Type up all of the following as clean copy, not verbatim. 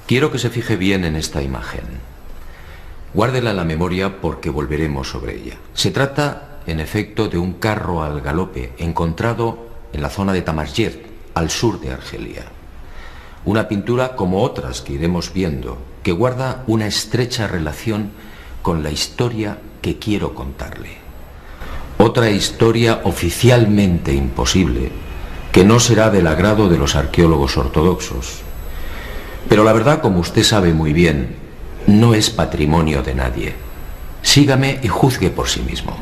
Quiero que se fije bien en esta imagen. Guárdela en la memoria porque volveremos sobre ella. Se trata, en efecto, de un carro al galope encontrado en la zona de Tamasjet, al sur de Argelia. Una pintura como otras que iremos viendo, que guarda una estrecha relación con la historia que quiero contarle. Otra historia oficialmente imposible, que no será del agrado de los arqueólogos ortodoxos. Pero la verdad, como usted sabe muy bien, no es patrimonio de nadie. Sígame y juzgue por sí mismo.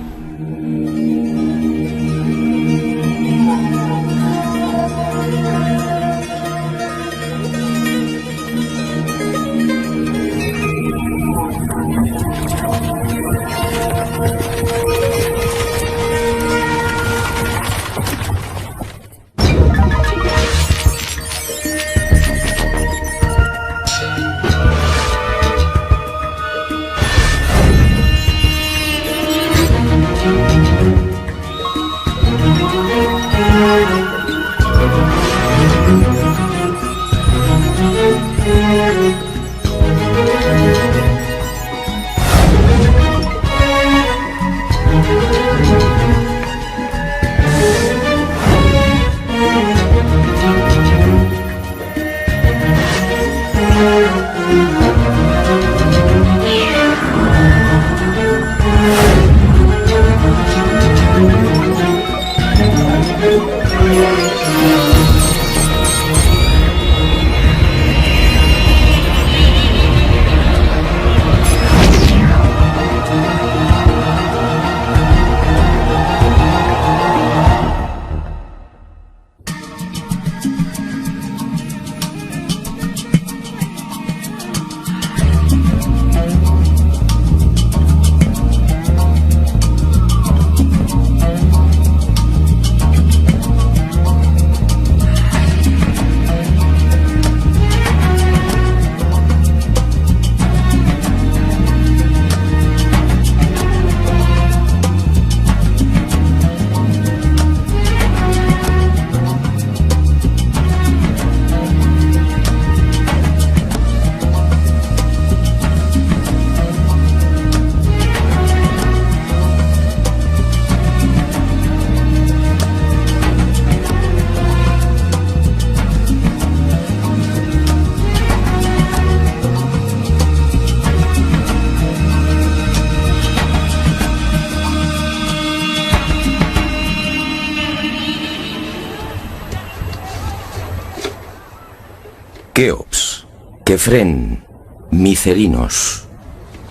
Keops, Kefren, Micerinos,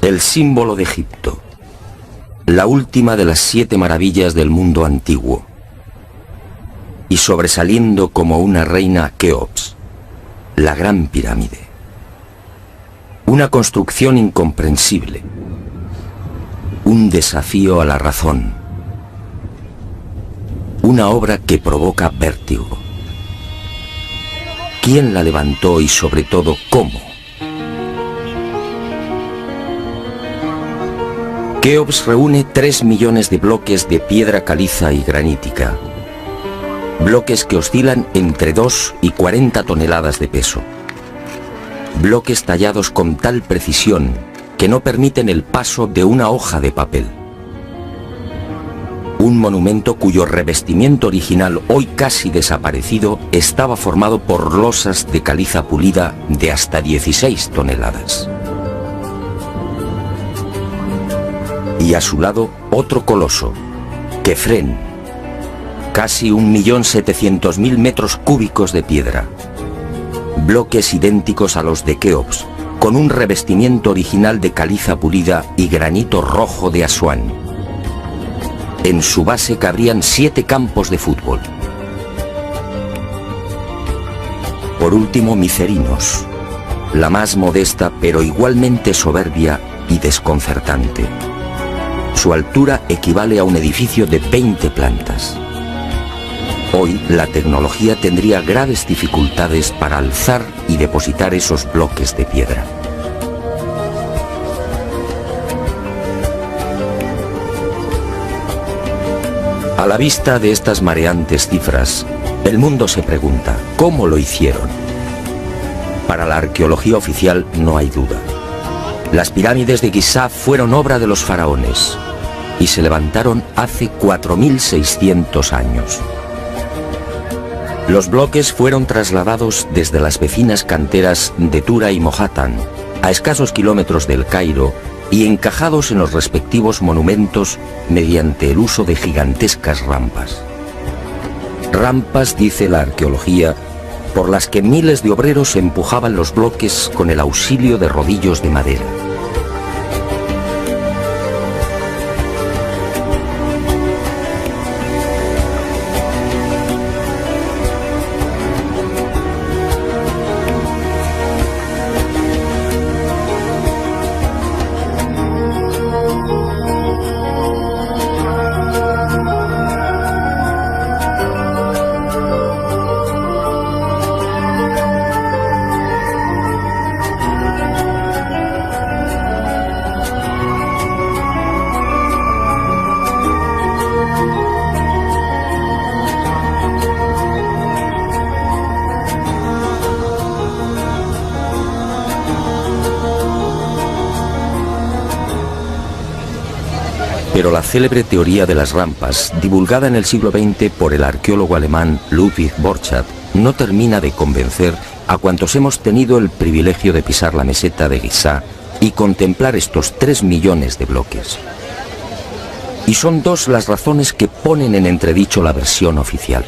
el símbolo de Egipto, la última de las 7 maravillas del mundo antiguo, y sobresaliendo como una reina Keops, la Gran Pirámide. Una construcción incomprensible, un desafío a la razón, una obra que provoca vértigo. ¿Quién la levantó y sobre todo cómo? Keops reúne 3 millones de bloques de piedra caliza y granítica. Bloques que oscilan entre 2 y 40 toneladas de peso. Bloques tallados con tal precisión que no permiten el paso de una hoja de papel. Un monumento cuyo revestimiento original, hoy casi desaparecido, estaba formado por losas de caliza pulida de hasta 16 toneladas. Y a su lado, otro coloso, Kefren, casi 1.700.000 metros cúbicos de piedra. Bloques idénticos a los de Keops, con un revestimiento original de caliza pulida y granito rojo de Asuán. En su base cabrían 7 campos de fútbol. Por último, Micerinos, la más modesta pero igualmente soberbia y desconcertante. Su altura equivale a un edificio de 20 plantas. Hoy la tecnología tendría graves dificultades para alzar y depositar esos bloques de piedra. A la vista de estas mareantes cifras, el mundo se pregunta, ¿cómo lo hicieron? Para la arqueología oficial no hay duda. Las pirámides de Giza fueron obra de los faraones y se levantaron hace 4.600 años. Los bloques fueron trasladados desde las vecinas canteras de Tura y Mohatan, a escasos kilómetros del Cairo, y encajados en los respectivos monumentos mediante el uso de gigantescas rampas. Rampas, dice la arqueología, por las que miles de obreros empujaban los bloques con el auxilio de rodillos de madera. Pero la célebre teoría de las rampas, divulgada en el siglo XX por el arqueólogo alemán Ludwig Borchardt, no termina de convencer a cuantos hemos tenido el privilegio de pisar la meseta de Giza y contemplar estos 3 millones de bloques. Y son dos las razones que ponen en entredicho la versión oficial.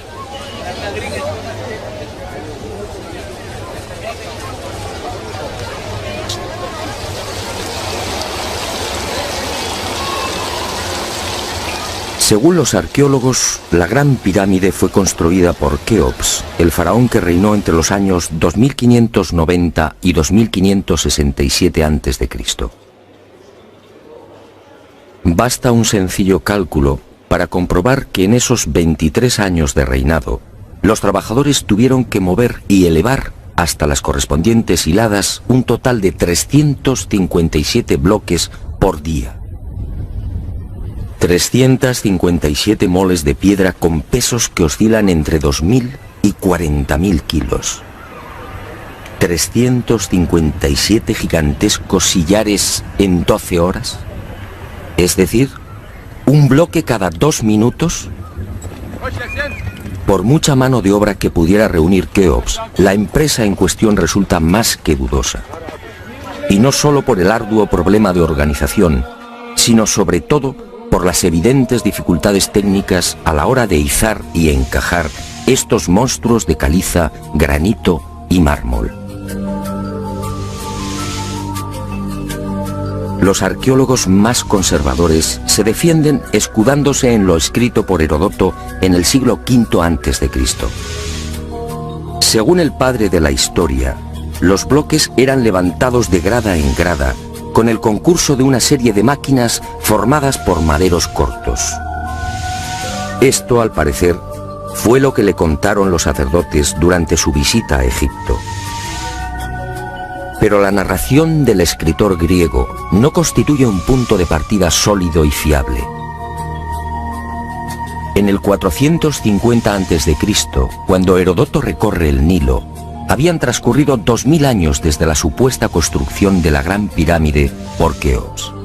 Según los arqueólogos, la Gran Pirámide fue construida por Keops, el faraón que reinó entre los años 2590 y 2567 a.C. Basta un sencillo cálculo para comprobar que en esos 23 años de reinado, los trabajadores tuvieron que mover y elevar hasta las correspondientes hiladas un total de 357 bloques por día. 357 moles de piedra con pesos que oscilan entre 2.000 y 40.000 kilos. 357 gigantescos sillares en 12 horas. Es decir, un bloque cada 2 minutos. Por mucha mano de obra que pudiera reunir Keops, la empresa en cuestión resulta más que dudosa. Y no solo por el arduo problema de organización, sino sobre todo por las evidentes dificultades técnicas a la hora de izar y encajar estos monstruos de caliza, granito y mármol. Los arqueólogos más conservadores se defienden escudándose en lo escrito por Heródoto en el siglo V a.C. Según el padre de la historia, los bloques eran levantados de grada en grada con el concurso de una serie de máquinas formadas por maderos cortos. Esto, al parecer, fue lo que le contaron los sacerdotes durante su visita a Egipto. Pero la narración del escritor griego no constituye un punto de partida sólido y fiable. En el 450 a.C., cuando Heródoto recorre el Nilo, habían transcurrido 2000 años desde la supuesta construcción de la Gran Pirámide por Keops.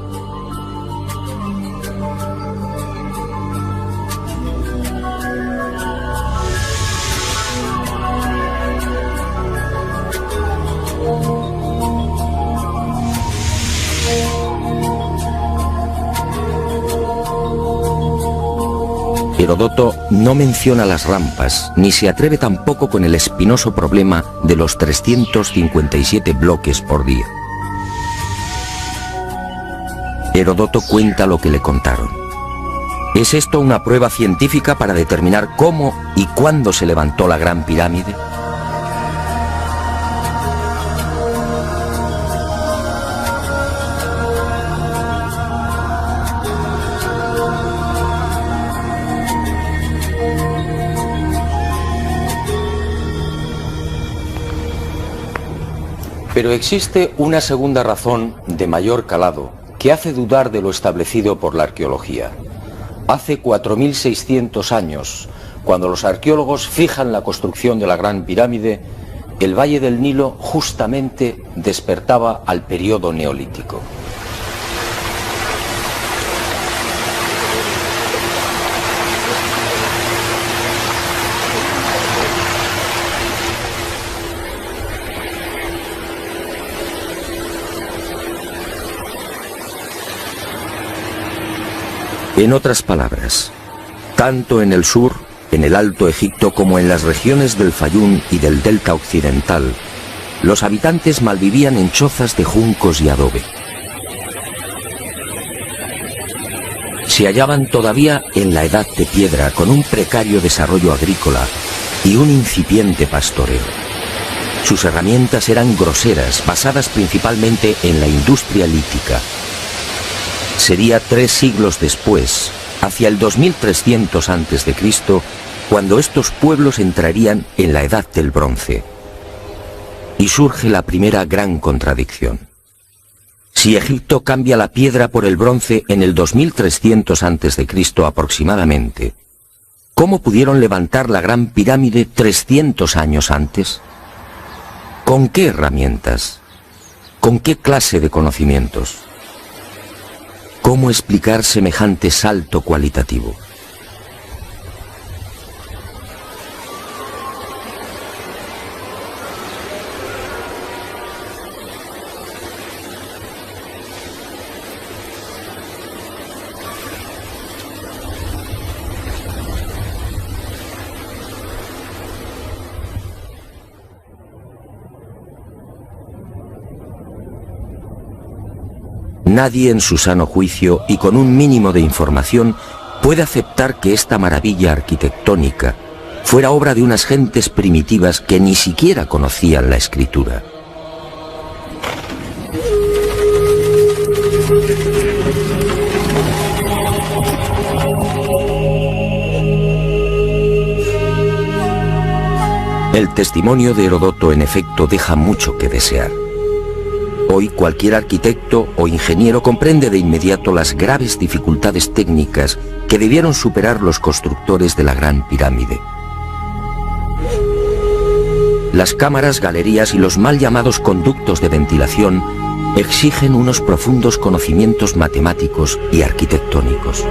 Heródoto no menciona las rampas, ni se atreve tampoco con el espinoso problema de los 357 bloques por día. Heródoto cuenta lo que le contaron. ¿Es esto una prueba científica para determinar cómo y cuándo se levantó la Gran Pirámide? Pero existe una segunda razón de mayor calado que hace dudar de lo establecido por la arqueología. Hace 4600 años, cuando los arqueólogos fijan la construcción de la Gran Pirámide, el valle del Nilo justamente despertaba al periodo neolítico. En otras palabras, tanto en el sur, en el Alto Egipto, como en las regiones del Fayum y del Delta Occidental, los habitantes malvivían en chozas de juncos y adobe. Se hallaban todavía en la edad de piedra, con un precario desarrollo agrícola y un incipiente pastoreo. Sus herramientas eran groseras, basadas principalmente en la industria lítica. Sería 3 siglos después, hacia el 2300 a.C., cuando estos pueblos entrarían en la Edad del Bronce. Y surge la primera gran contradicción. Si Egipto cambia la piedra por el bronce en el 2300 a.C. aproximadamente, ¿cómo pudieron levantar la Gran Pirámide 300 años antes? ¿Con qué herramientas? ¿Con qué clase de conocimientos? ¿Cómo explicar semejante salto cualitativo? Nadie en su sano juicio y con un mínimo de información puede aceptar que esta maravilla arquitectónica fuera obra de unas gentes primitivas que ni siquiera conocían la escritura. El testimonio de Heródoto, en efecto, deja mucho que desear. Hoy cualquier arquitecto o ingeniero comprende de inmediato las graves dificultades técnicas que debieron superar los constructores de la Gran Pirámide. Las cámaras, galerías y los mal llamados conductos de ventilación exigen unos profundos conocimientos matemáticos y arquitectónicos.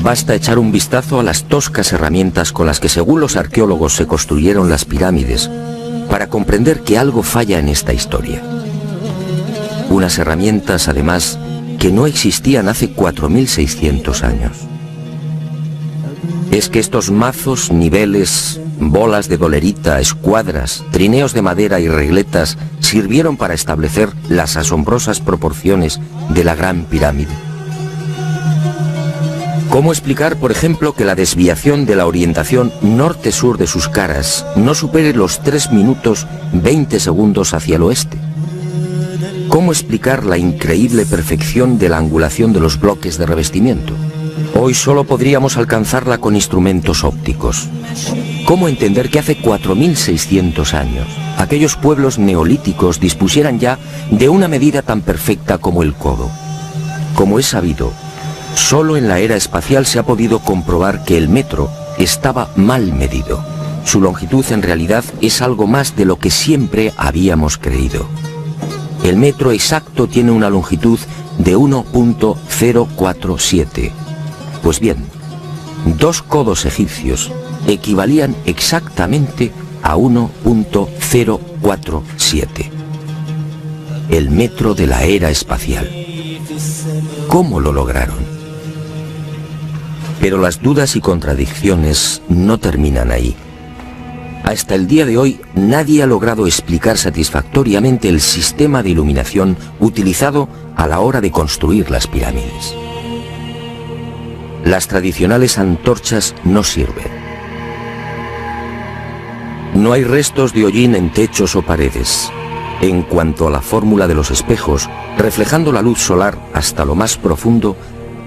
Basta echar un vistazo a las toscas herramientas con las que, según los arqueólogos, se construyeron las pirámides para comprender que algo falla en esta historia. Unas herramientas, además, que no existían hace 4600 años. Es que estos mazos, niveles, bolas de dolerita, escuadras, trineos de madera y regletas sirvieron para establecer las asombrosas proporciones de la Gran Pirámide. ¿Cómo explicar, por ejemplo, que la desviación de la orientación norte-sur de sus caras no supere los 3 minutos 20 segundos hacia el oeste? ¿Cómo explicar la increíble perfección de la angulación de los bloques de revestimiento? Hoy solo podríamos alcanzarla con instrumentos ópticos. ¿Cómo entender que hace 4600 años aquellos pueblos neolíticos dispusieran ya de una medida tan perfecta como el codo? Como es sabido, solo en la era espacial se ha podido comprobar que el metro estaba mal medido. Su longitud en realidad es algo más de lo que siempre habíamos creído. El metro exacto tiene una longitud de 1.047. Pues bien, 2 codos egipcios equivalían exactamente a 1.047. El metro de la era espacial. ¿Cómo lo lograron? Pero las dudas y contradicciones no terminan ahí. Hasta el día de hoy nadie ha logrado explicar satisfactoriamente el sistema de iluminación utilizado a la hora de construir las pirámides. Las tradicionales antorchas no sirven. No hay restos de hollín en techos o paredes. En cuanto a la fórmula de los espejos, reflejando la luz solar hasta lo más profundo,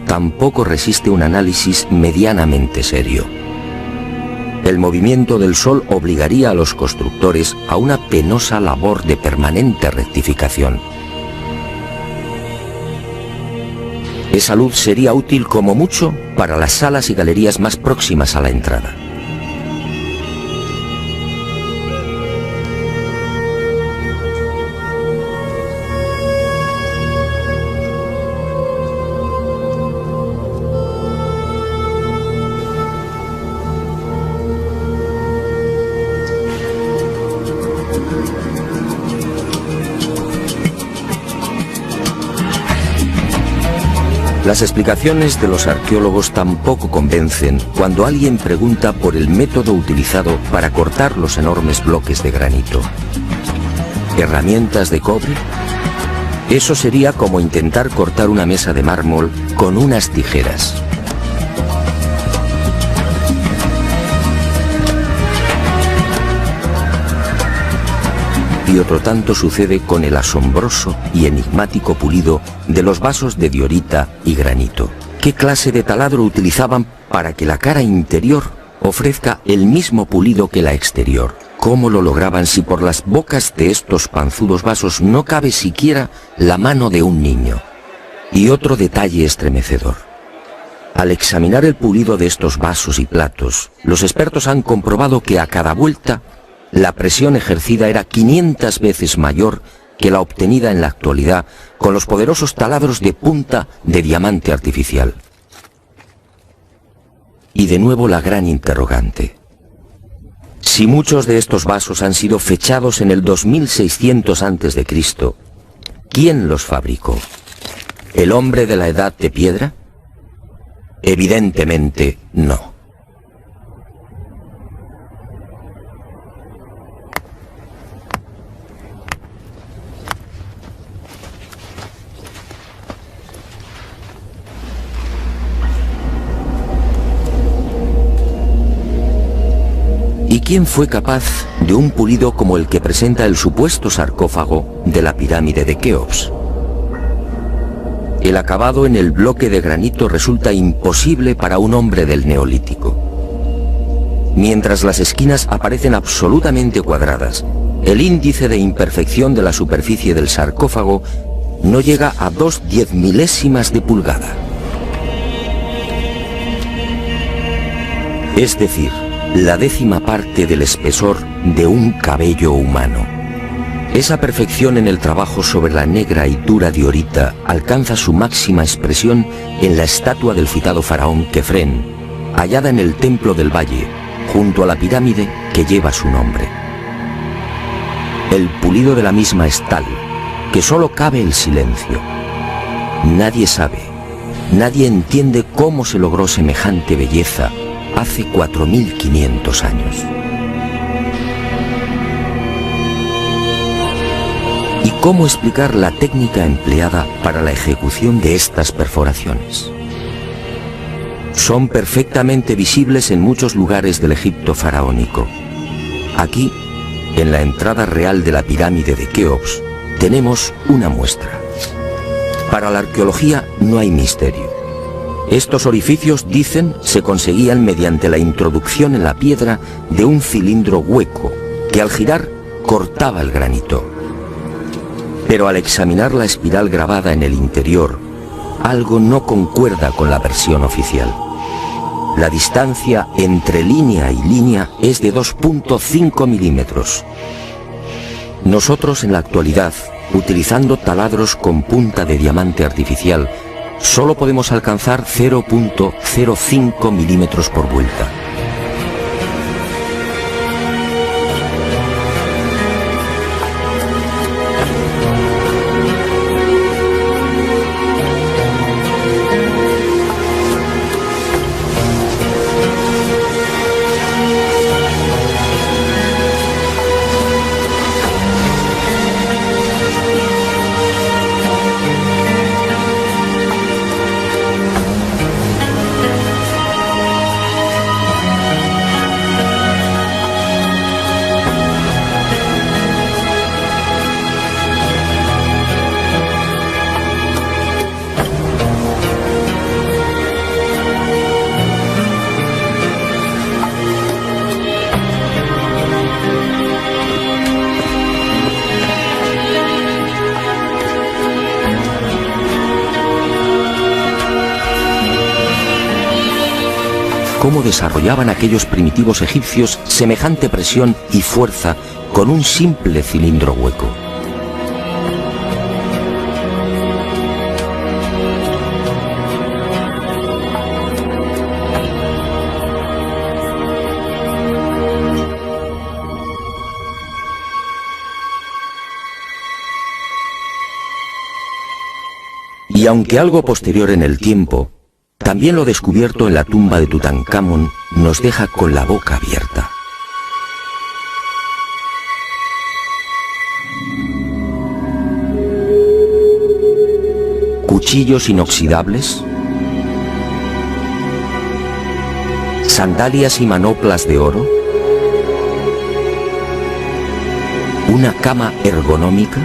tampoco resiste un análisis medianamente serio. El movimiento del Sol obligaría a los constructores a una penosa labor de permanente rectificación. Esa luz sería útil como mucho para las salas y galerías más próximas a la entrada. Las explicaciones de los arqueólogos tampoco convencen cuando alguien pregunta por el método utilizado para cortar los enormes bloques de granito. ¿Herramientas de cobre? Eso sería como intentar cortar una mesa de mármol con unas tijeras. Y otro tanto sucede con el asombroso y enigmático pulido de los vasos de diorita y granito. ¿Qué clase de taladro utilizaban para que la cara interior ofrezca el mismo pulido que la exterior? ¿Cómo lo lograban si por las bocas de estos panzudos vasos no cabe siquiera la mano de un niño? Y otro detalle estremecedor. Al examinar el pulido de estos vasos y platos, los expertos han comprobado que a cada vuelta la presión ejercida era 500 veces mayor que la obtenida en la actualidad con los poderosos taladros de punta de diamante artificial. Y de nuevo la gran interrogante. Si muchos de estos vasos han sido fechados en el 2600 a.C., ¿quién los fabricó? ¿El hombre de la Edad de Piedra? Evidentemente no. ¿Y quién fue capaz de un pulido como el que presenta el supuesto sarcófago de la pirámide de Keops? El acabado en el bloque de granito resulta imposible para un hombre del Neolítico. Mientras las esquinas aparecen absolutamente cuadradas, el índice de imperfección de la superficie del sarcófago no llega a 2/10 de pulgada. Es decir, la 10ª parte del espesor de un cabello humano. Esa perfección en el trabajo sobre la negra y dura diorita alcanza su máxima expresión en la estatua del citado faraón Kefren, hallada en el Templo del Valle, junto a la pirámide que lleva su nombre. El pulido de la misma es tal que solo cabe el silencio. Nadie sabe, nadie entiende cómo se logró semejante belleza hace 4500 años. ¿Y cómo explicar la técnica empleada para la ejecución de estas perforaciones? Son perfectamente visibles en muchos lugares del Egipto faraónico. Aquí, en la entrada real de la pirámide de Keops, tenemos una muestra. Para la arqueología no hay misterio. Estos orificios, dicen, se conseguían mediante la introducción en la piedra de un cilindro hueco que al girar cortaba el granito. Pero al examinar la espiral grabada en el interior, algo no concuerda con la versión oficial. La distancia entre línea y línea es de 2.5 milímetros. Nosotros en la actualidad, utilizando taladros con punta de diamante artificial, solo podemos alcanzar 0.05 milímetros por vuelta. cómo desarrollaban aquellos primitivos egipcios semejante presión y fuerza con un simple cilindro hueco. Y aunque algo posterior en el tiempo, también lo descubierto en la tumba de Tutankamón nos deja con la boca abierta. Cuchillos inoxidables, sandalias y manoplas de oro, una cama ergonómica,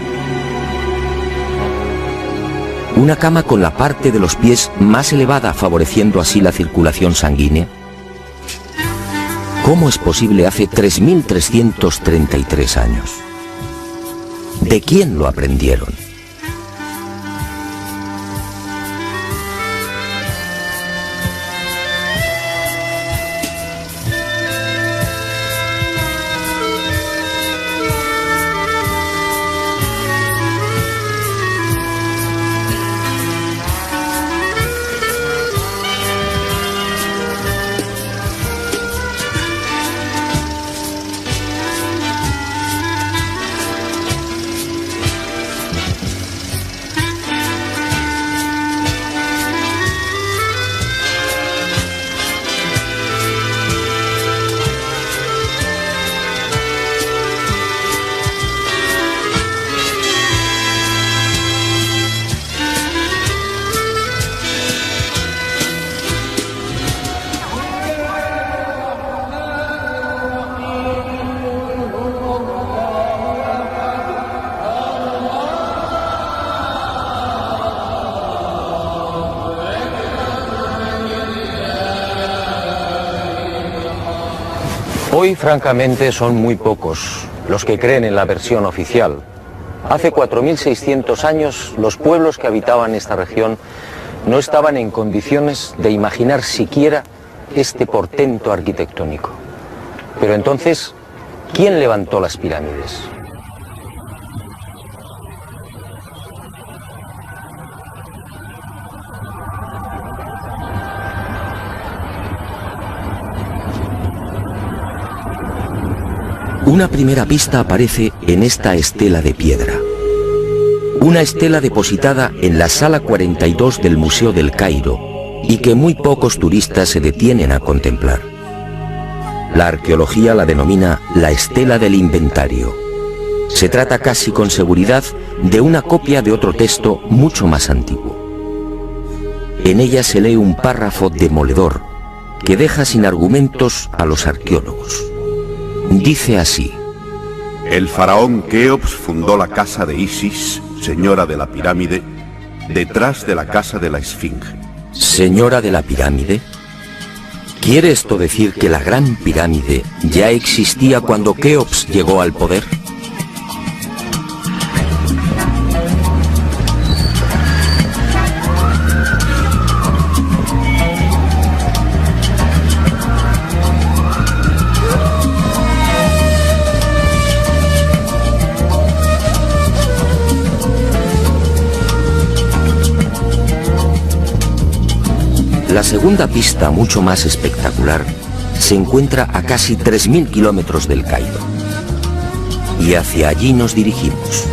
una cama con la parte de los pies más elevada, favoreciendo así la circulación sanguínea. ¿Cómo es posible hace 3.333 años? ¿De quién lo aprendieron? Hoy, francamente, son muy pocos los que creen en la versión oficial. Hace 4.600 años, los pueblos que habitaban esta región no estaban en condiciones de imaginar siquiera este portento arquitectónico. Pero entonces, ¿quién levantó las pirámides? Una primera pista aparece en esta estela de piedra. Una estela depositada en la sala 42 del Museo del Cairo y que muy pocos turistas se detienen a contemplar. La arqueología la denomina la estela del inventario. Se trata casi con seguridad de una copia de otro texto mucho más antiguo. En ella se lee un párrafo demoledor que deja sin argumentos a los arqueólogos. Dice así: el faraón Keops fundó la casa de Isis, señora de la pirámide, detrás de la casa de la Esfinge. ¿Señora de la pirámide? ¿Quiere esto decir que la gran pirámide ya existía cuando Keops llegó al poder? La segunda pista, mucho más espectacular, se encuentra a casi 3.000 kilómetros del Cairo. Y hacia allí nos dirigimos.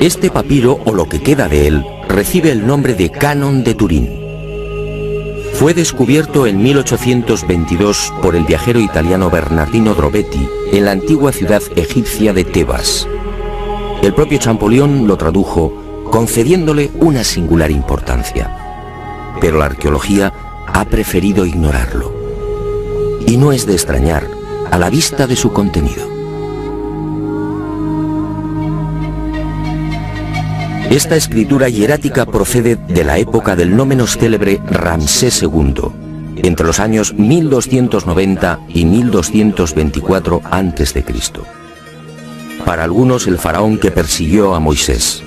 Este papiro, o lo que queda de él, recibe el nombre de Canon de Turín. Fue descubierto en 1822 por el viajero italiano Bernardino Drobetti en la antigua ciudad egipcia de Tebas. El propio Champollion lo tradujo, concediéndole una singular importancia. Pero la arqueología ha preferido ignorarlo. Y no es de extrañar a la vista de su contenido. Esta escritura hierática procede de la época del no menos célebre Ramsés II, entre los años 1290 y 1224 a.C. Para algunos, el faraón que persiguió a Moisés.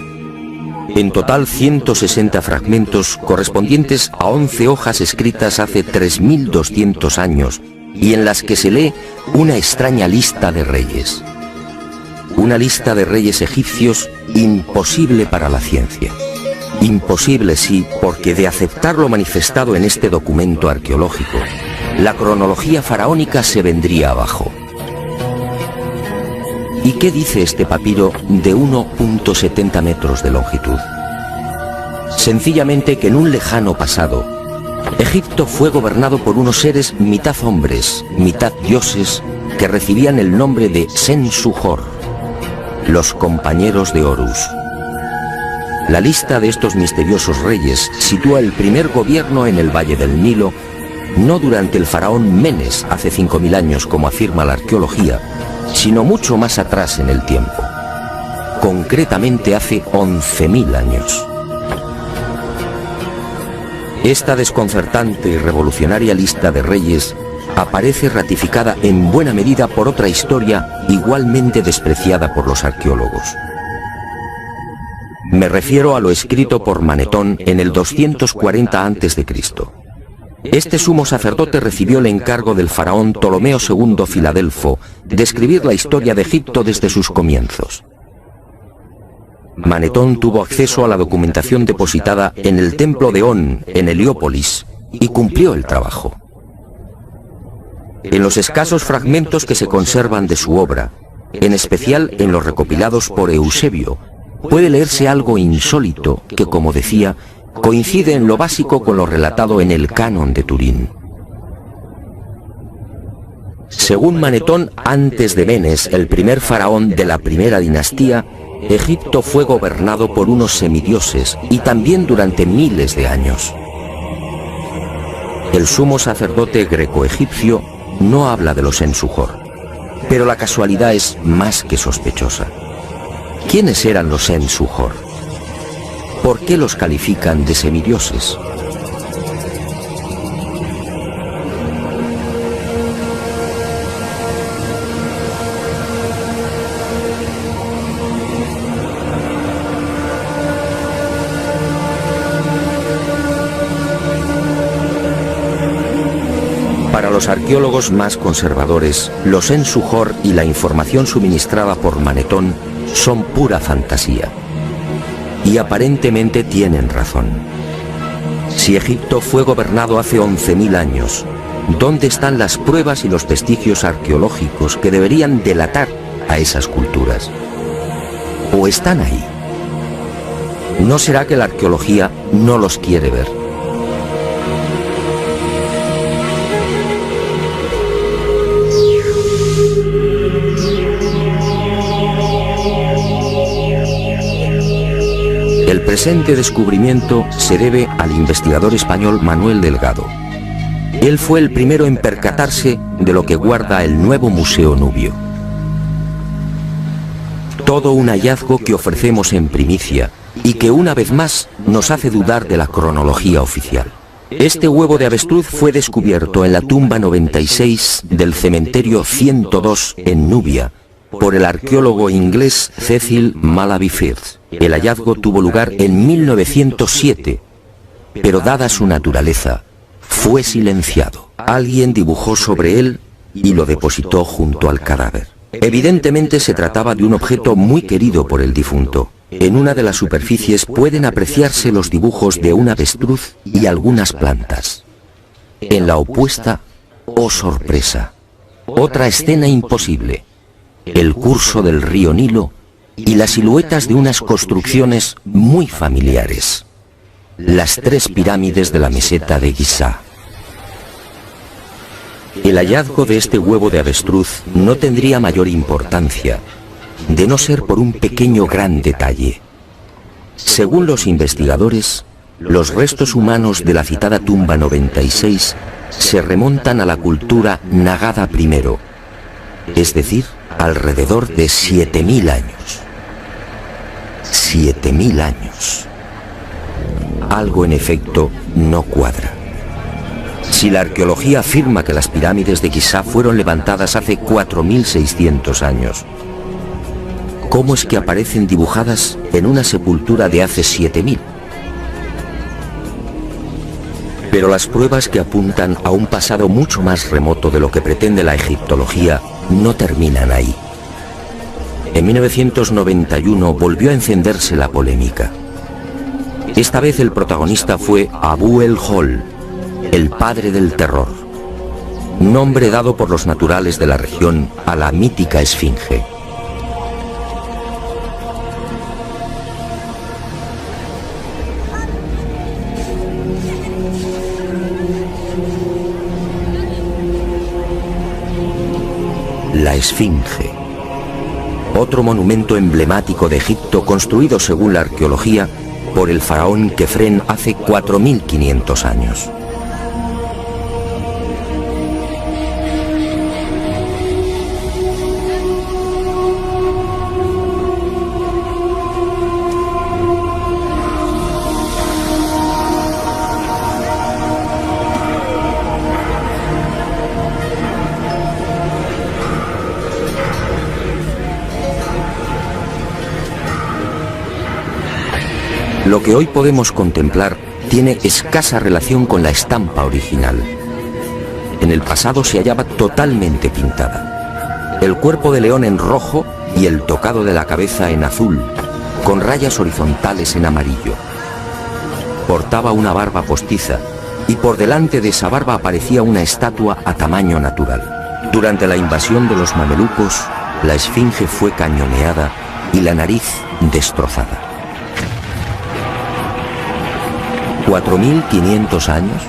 En total, 160 fragmentos correspondientes a 11 hojas escritas hace 3200 años y en las que se lee una extraña lista de reyes. Una lista de reyes egipcios imposible para la ciencia. Imposible, sí, porque de aceptar lo manifestado en este documento arqueológico, la cronología faraónica se vendría abajo. ¿Y qué dice este papiro de 1,70 metros de longitud? Sencillamente que en un lejano pasado, Egipto fue gobernado por unos seres mitad hombres, mitad dioses, que recibían el nombre de Sensuhor, los compañeros de Horus. La lista de estos misteriosos reyes sitúa el primer gobierno en el Valle del Nilo, no durante el faraón Menes hace 5000 años como afirma la arqueología, sino mucho más atrás en el tiempo, concretamente hace 11.000 años. Esta desconcertante y revolucionaria lista de reyes aparece ratificada en buena medida por otra historia igualmente despreciada por los arqueólogos. Me refiero a lo escrito por Manetón en el 240 a.C. Este sumo sacerdote recibió el encargo del faraón Ptolomeo II Filadelfo de escribir la historia de Egipto desde sus comienzos. Manetón tuvo acceso a la documentación depositada en el templo de On, en Heliópolis, y cumplió el trabajo. En los escasos fragmentos que se conservan de su obra, en especial en los recopilados por Eusebio, puede leerse algo insólito que, como decía, coincide en lo básico con lo relatado en el Canon de Turín. Según Manetón, antes de Menes, el primer faraón de la primera dinastía, Egipto fue gobernado por unos semidioses y también durante miles de años. El sumo sacerdote greco-egipcio no habla de los Sensuhor, pero la casualidad es más que sospechosa. ¿Quiénes eran los Sensuhor? ¿Por qué los califican de semidioses? Para los arqueólogos más conservadores, los Sensuhor y la información suministrada por Manetón son pura fantasía. Y aparentemente tienen razón. Si Egipto fue gobernado hace 11.000 años, ¿dónde están las pruebas y los vestigios arqueológicos que deberían delatar a esas culturas? ¿O están ahí? ¿No será que la arqueología no los quiere ver? El presente descubrimiento se debe al investigador español Manuel Delgado. Él fue el primero en percatarse de lo que guarda el nuevo Museo Nubio. Todo un hallazgo que ofrecemos en primicia y que una vez más nos hace dudar de la cronología oficial. Este huevo de avestruz fue descubierto en la tumba 96 del cementerio 102 en Nubia por el arqueólogo inglés Cecil Malaby Firth. El hallazgo tuvo lugar en 1907, pero dada su naturaleza, fue silenciado. Alguien dibujó sobre él y lo depositó junto al cadáver. Evidentemente se trataba de un objeto muy querido por el difunto. En una de las superficies pueden apreciarse los dibujos de un avestruz y algunas plantas. En la opuesta, ¡oh sorpresa!, otra escena imposible: el curso del río Nilo y las siluetas de unas construcciones muy familiares. Las 3 pirámides de la meseta de Giza. El hallazgo de este huevo de avestruz no tendría mayor importancia, de no ser por un pequeño gran detalle. Según los investigadores, los restos humanos de la citada tumba 96 se remontan a la cultura Nagada I, es decir, alrededor de 7000 años. 7000 años. Algo en efecto no cuadra. Si la arqueología afirma que las pirámides de Giza fueron levantadas hace 4600 años, ¿cómo es que aparecen dibujadas en una sepultura de hace 7000? Pero las pruebas que apuntan a un pasado mucho más remoto de lo que pretende la egiptología no terminan ahí. En 1991 volvió a encenderse la polémica. Esta vez el protagonista fue Abu el-Hol, el padre del terror, nombre dado por los naturales de la región a la mítica esfinge. La esfinge, otro monumento emblemático de Egipto construido según la arqueología por el faraón Kefren hace 4500 años. Lo que hoy podemos contemplar tiene escasa relación con la estampa original. En el pasado se hallaba totalmente pintada. El cuerpo de león en rojo y el tocado de la cabeza en azul, con rayas horizontales en amarillo. Portaba una barba postiza y por delante de esa barba aparecía una estatua a tamaño natural. Durante la invasión de los mamelucos, la esfinge fue cañoneada y la nariz destrozada. 4500 años.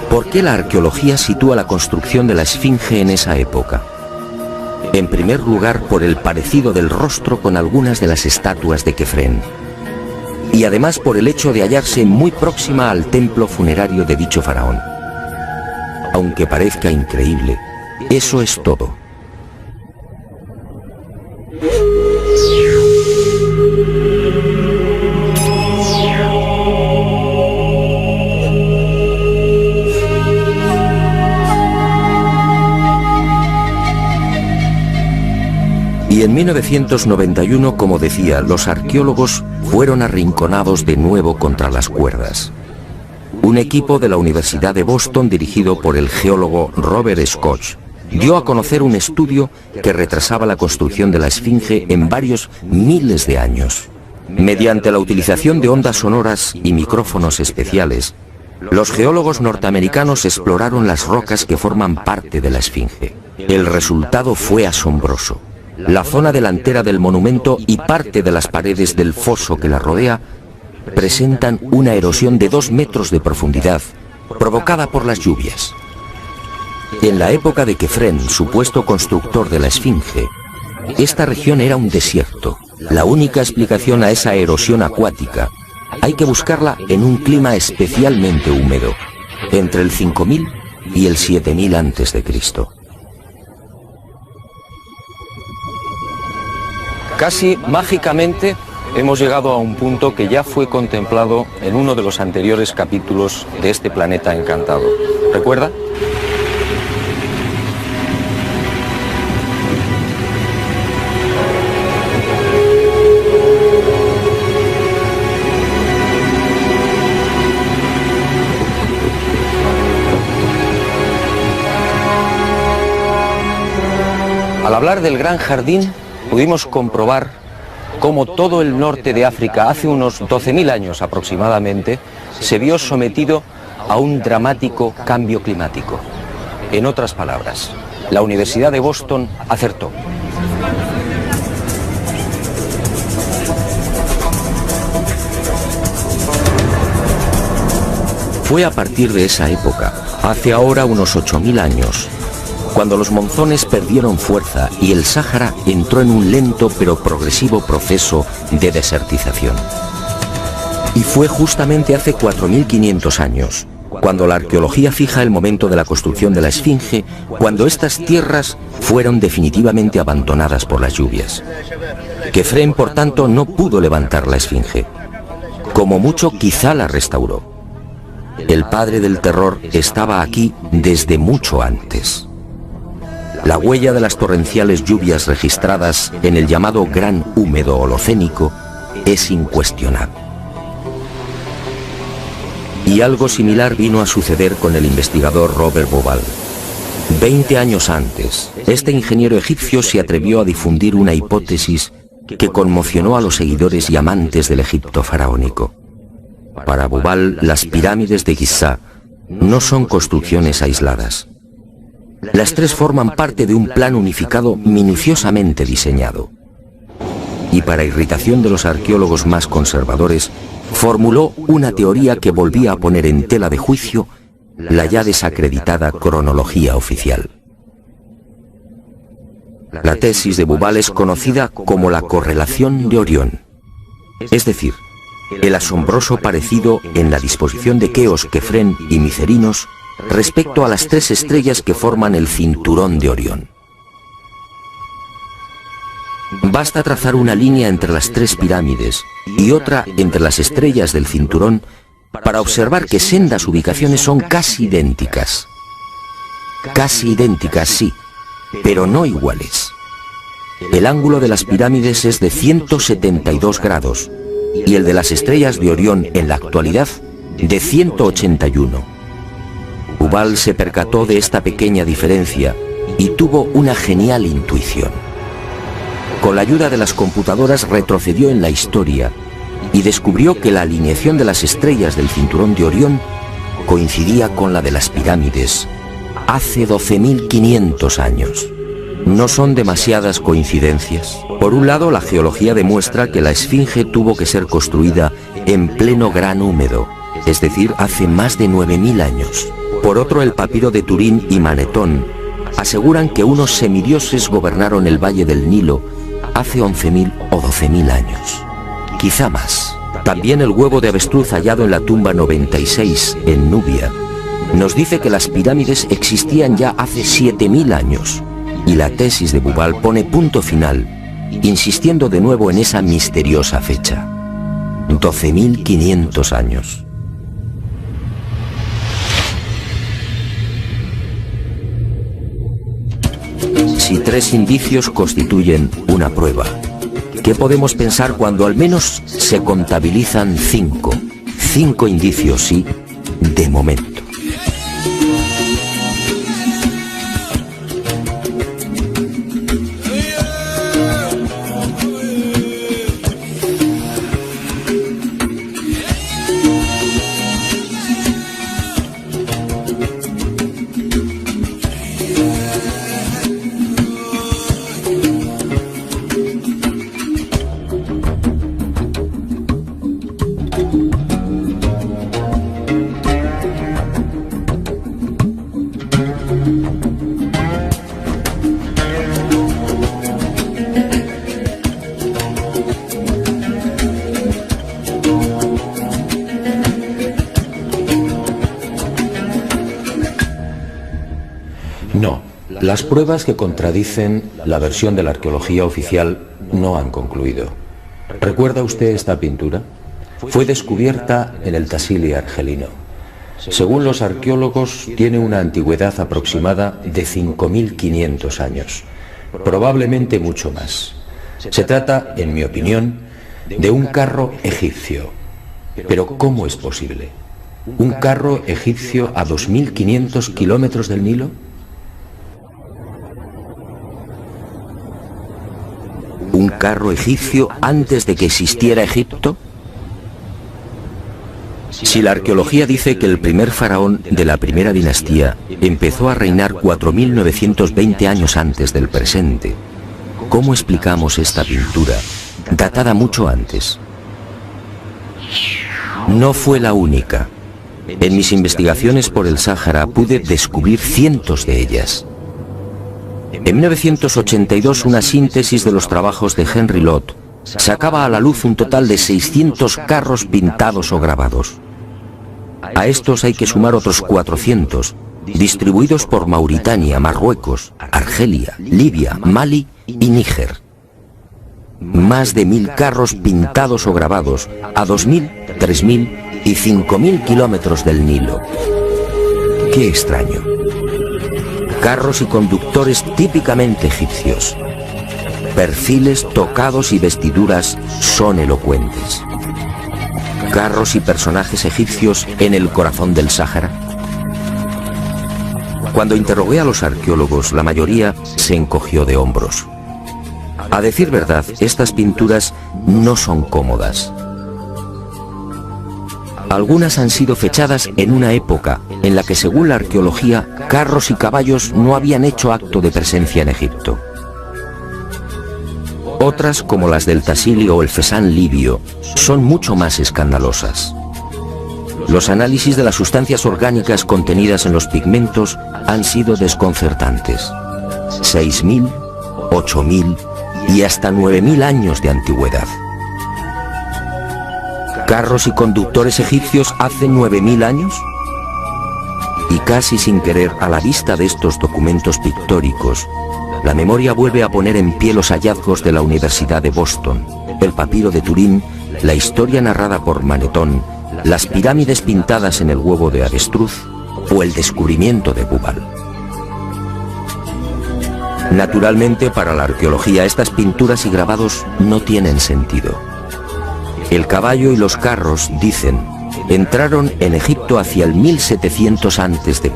¿Por qué la arqueología sitúa la construcción de la esfinge en esa época? En primer lugar, por el parecido del rostro con algunas de las estatuas de Kefren. Y además por el hecho de hallarse muy próxima al templo funerario de dicho faraón. Aunque parezca increíble, eso es todo. Y en 1991, como decía, los arqueólogos fueron arrinconados de nuevo contra las cuerdas. Un equipo de la Universidad de Boston, dirigido por el geólogo Robert Scott, dio a conocer un estudio que retrasaba la construcción de la esfinge en varios miles de años. Mediante la utilización de ondas sonoras y micrófonos especiales, los geólogos norteamericanos exploraron las rocas que forman parte de la esfinge. El resultado fue asombroso. La zona delantera del monumento y parte de las paredes del foso que la rodea presentan una erosión de 2 metros de profundidad, provocada por las lluvias. En la época de Kefren, supuesto constructor de la esfinge, esta región era un desierto. La única explicación a esa erosión acuática hay que buscarla en un clima especialmente húmedo, entre el 5000 y el 7000 a.C. Casi mágicamente hemos llegado a un punto que ya fue contemplado en uno de los anteriores capítulos de este planeta encantado. ¿Recuerda? Al hablar del Gran Jardín, pudimos comprobar cómo todo el norte de África, hace unos 12.000 años aproximadamente, se vio sometido a un dramático cambio climático. En otras palabras, la Universidad de Boston acertó. Fue a partir de esa época, hace ahora unos 8000 años, cuando los monzones perdieron fuerza y el Sáhara entró en un lento pero progresivo proceso de desertización. Y fue justamente hace 4500 años, cuando la arqueología fija el momento de la construcción de la Esfinge, cuando estas tierras fueron definitivamente abandonadas por las lluvias. Kefren, por tanto, no pudo levantar la Esfinge. Como mucho, quizá la restauró. El padre del terror estaba aquí desde mucho antes. La huella de las torrenciales lluvias registradas en el llamado Gran Húmedo Holocénico es incuestionable. Y algo similar vino a suceder con el investigador Robert Bauval. 20 años antes, este ingeniero egipcio se atrevió a difundir una hipótesis que conmocionó a los seguidores y amantes del Egipto faraónico. Para Bauval, las pirámides de Giza no son construcciones aisladas. Las tres forman parte de un plan unificado minuciosamente diseñado. Y para irritación de los arqueólogos más conservadores, formuló una teoría que volvía a poner en tela de juicio la ya desacreditada cronología oficial. La tesis de Bauval es conocida como la correlación de Orión, es decir, el asombroso parecido en la disposición de Keos, Kefren y Micerinos respecto a las tres estrellas que forman el cinturón de Orión. Basta trazar una línea entre las tres pirámides y otra entre las estrellas del cinturón para observar que sendas ubicaciones son casi idénticas. Casi idénticas, sí, pero no iguales. El ángulo de las pirámides es de 172 grados y el de las estrellas de Orión en la actualidad de 181. Bauval se percató de esta pequeña diferencia y tuvo una genial intuición. Con la ayuda de las computadoras retrocedió en la historia y descubrió que la alineación de las estrellas del cinturón de Orión coincidía con la de las pirámides hace 12.500 años. No son demasiadas coincidencias. Por un lado, la geología demuestra que la Esfinge tuvo que ser construida en pleno Gran Húmedo, es decir, hace más de 9.000 años. Por otro, el papiro de Turín y Manetón aseguran que unos semidioses gobernaron el valle del Nilo hace 11.000 o 12.000 años. Quizá más. También el huevo de avestruz hallado en la tumba 96 en Nubia nos dice que las pirámides existían ya hace 7.000 años. Y la tesis de Bauval pone punto final, insistiendo de nuevo en esa misteriosa fecha. 12.500 años. Si tres indicios constituyen una prueba, ¿qué podemos pensar cuando al menos se contabilizan 5? 5 indicios, sí, de momento. No, las pruebas que contradicen la versión de la arqueología oficial no han concluido. ¿Recuerda usted esta pintura? Fue descubierta en el Tassili argelino. Según los arqueólogos, tiene una antigüedad aproximada de 5.500 años, probablemente mucho más. Se trata, en mi opinión, de un carro egipcio. Pero ¿cómo es posible? ¿Un carro egipcio a 2.500 kilómetros del Nilo? ¿Un carro egipcio antes de que existiera Egipto? Si la arqueología dice que el primer faraón de la primera dinastía empezó a reinar 4.920 años antes del presente, ¿cómo explicamos esta pintura, datada mucho antes? No fue la única. En mis investigaciones por el Sáhara pude descubrir cientos de ellas. En 1982, una síntesis de los trabajos de Henry Lott sacaba a la luz un total de 600 carros pintados o grabados. A estos hay que sumar otros 400, distribuidos por Mauritania, Marruecos, Argelia, Libia, Mali y Níger. Más de 1000 carros pintados o grabados a 2000, 3000 y 5000 kilómetros del Nilo. ¡Qué extraño! Carros y conductores típicamente egipcios. Perfiles, tocados y vestiduras son elocuentes. Carros y personajes egipcios en el corazón del Sáhara. Cuando interrogué a los arqueólogos, la mayoría se encogió de hombros. A decir verdad, estas pinturas no son cómodas. Algunas han sido fechadas en una época en la que, según la arqueología, carros y caballos no habían hecho acto de presencia en Egipto. Otras, como las del Tassili o el Fesán libio, son mucho más escandalosas. Los análisis de las sustancias orgánicas contenidas en los pigmentos han sido desconcertantes. 6000, 8000 y hasta 9000 años de antigüedad. ¿Carros y conductores egipcios hace 9000 años? Y casi sin querer, a la vista de estos documentos pictóricos, la memoria vuelve a poner en pie los hallazgos de la Universidad de Boston, el papiro de Turín, la historia narrada por Manetón, las pirámides pintadas en el huevo de avestruz o el descubrimiento de Bubal. Naturalmente, para la arqueología, estas pinturas y grabados no tienen sentido. El caballo y los carros, dicen, entraron en Egipto hacia el 1700 a.C.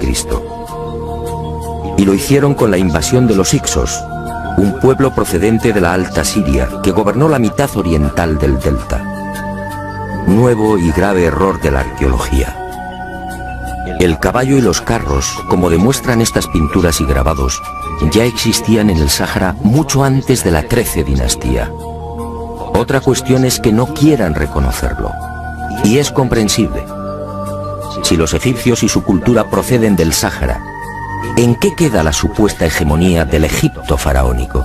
Y lo hicieron con la invasión de los Hicsos, un pueblo procedente de la Alta Siria que gobernó la mitad oriental del delta. Nuevo y grave error de la arqueología. El caballo y los carros, como demuestran estas pinturas y grabados, ya existían en el Sáhara mucho antes de la XIII dinastía. Otra cuestión es que no quieran reconocerlo. Y es comprensible. Si los egipcios y su cultura proceden del Sáhara, ¿en qué queda la supuesta hegemonía del Egipto faraónico?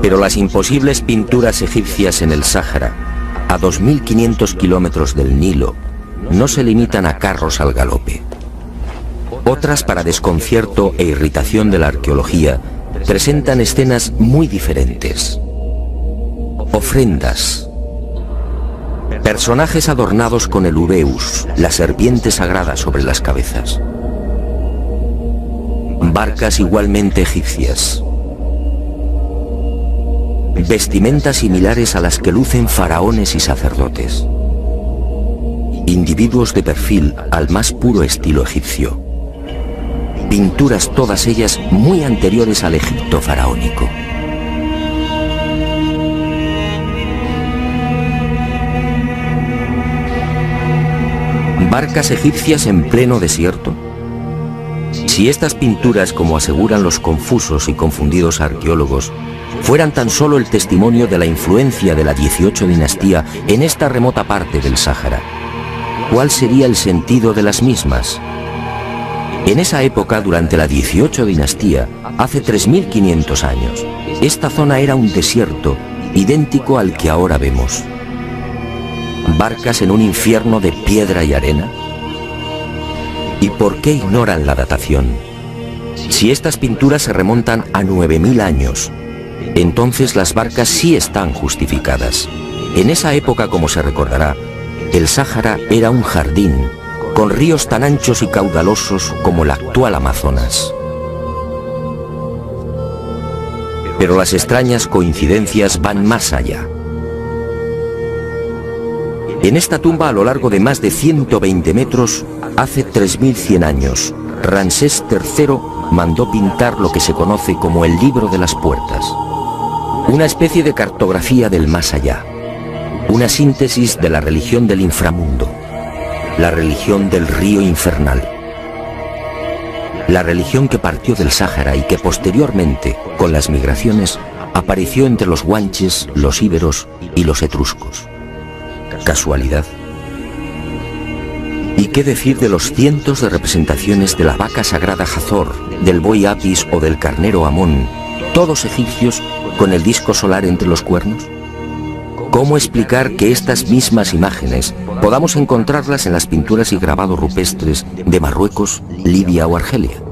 Pero las imposibles pinturas egipcias en el Sáhara, a 2500 kilómetros del Nilo, no se limitan a carros al galope. Otras, para desconcierto e irritación de la arqueología, presentan escenas muy diferentes. Ofrendas. Personajes adornados con el ubeus, la serpiente sagrada sobre las cabezas. Barcas igualmente egipcias. Vestimentas similares a las que lucen faraones y sacerdotes. Individuos de perfil al más puro estilo egipcio. Pinturas todas ellas muy anteriores al Egipto faraónico. ¿Barcas egipcias en pleno desierto? Si estas pinturas, como aseguran los confusos y confundidos arqueólogos, fueran tan solo el testimonio de la influencia de la 18 dinastía en esta remota parte del Sáhara, ¿cuál sería el sentido de las mismas? En esa época, durante la 18 dinastía, hace 3500 años, esta zona era un desierto idéntico al que ahora vemos. ¿Barcas en un infierno de piedra y arena? ¿Y por qué ignoran la datación? Si estas pinturas se remontan a 9000 años, entonces las barcas sí están justificadas. En esa época, como se recordará, El Sáhara era un jardín, con ríos tan anchos y caudalosos como el actual Amazonas. Pero las extrañas coincidencias van más allá. En esta tumba, a lo largo de más de 120 metros, hace 3100 años, Ramsés III mandó pintar lo que se conoce como el Libro de las Puertas, una especie de cartografía del más allá, una síntesis de la religión del inframundo, la religión del río infernal, la religión que partió del Sáhara y que posteriormente, con las migraciones, apareció entre los guanches, los íberos y los etruscos. ¿Casualidad? ¿Y qué decir de los cientos de representaciones de la vaca sagrada Hathor, del buey Apis o del carnero Amón, todos egipcios con el disco solar entre los cuernos? ¿Cómo explicar que estas mismas imágenes podamos encontrarlas en las pinturas y grabados rupestres de Marruecos, Libia o Argelia?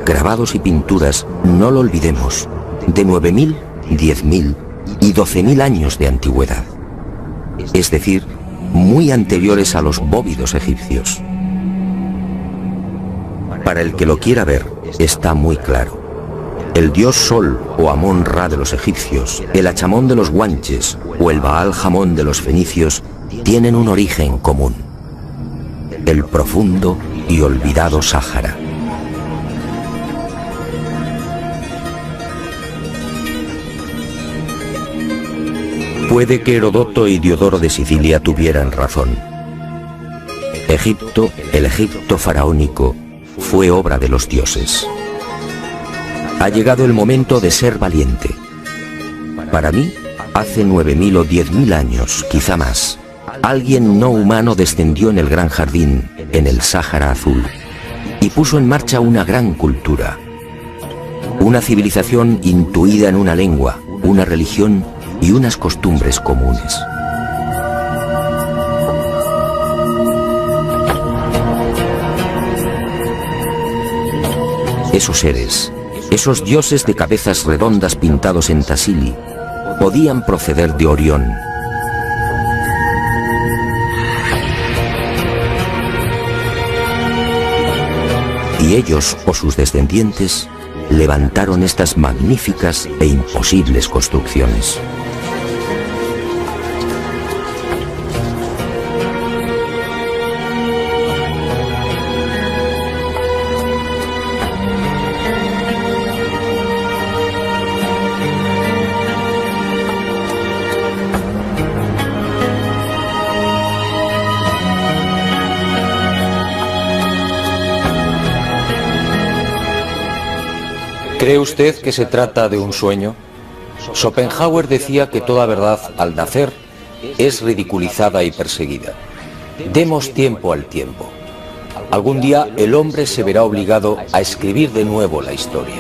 Grabados y pinturas, no lo olvidemos, de 9.000, 10.000 y 12.000 años de antigüedad. Es decir, muy anteriores a los bóvidos egipcios. Para el que lo quiera ver, está muy claro. El dios Sol o Amón-Ra de los egipcios, el Achamón de los guanches o el Baal-Jamón de los fenicios tienen un origen común: el profundo y olvidado Sáhara. Puede que Herodoto y Diodoro de Sicilia tuvieran razón. Egipto, el Egipto faraónico, fue obra de los dioses. Ha llegado el momento de ser valiente. Para mí, hace 9.000 o 10.000 años, quizá más, alguien no humano descendió en el gran jardín, en el Sáhara Azul, y puso en marcha una gran cultura. Una civilización intuida en una lengua, una religión y unas costumbres comunes. Esos seres, esos dioses de cabezas redondas pintados en Tassili, podían proceder de Orión. Y ellos, o sus descendientes, levantaron estas magníficas e imposibles construcciones. ¿Cree usted que se trata de un sueño? Schopenhauer decía que toda verdad, al nacer, es ridiculizada y perseguida. Demos tiempo al tiempo. Algún día el hombre se verá obligado a escribir de nuevo la historia.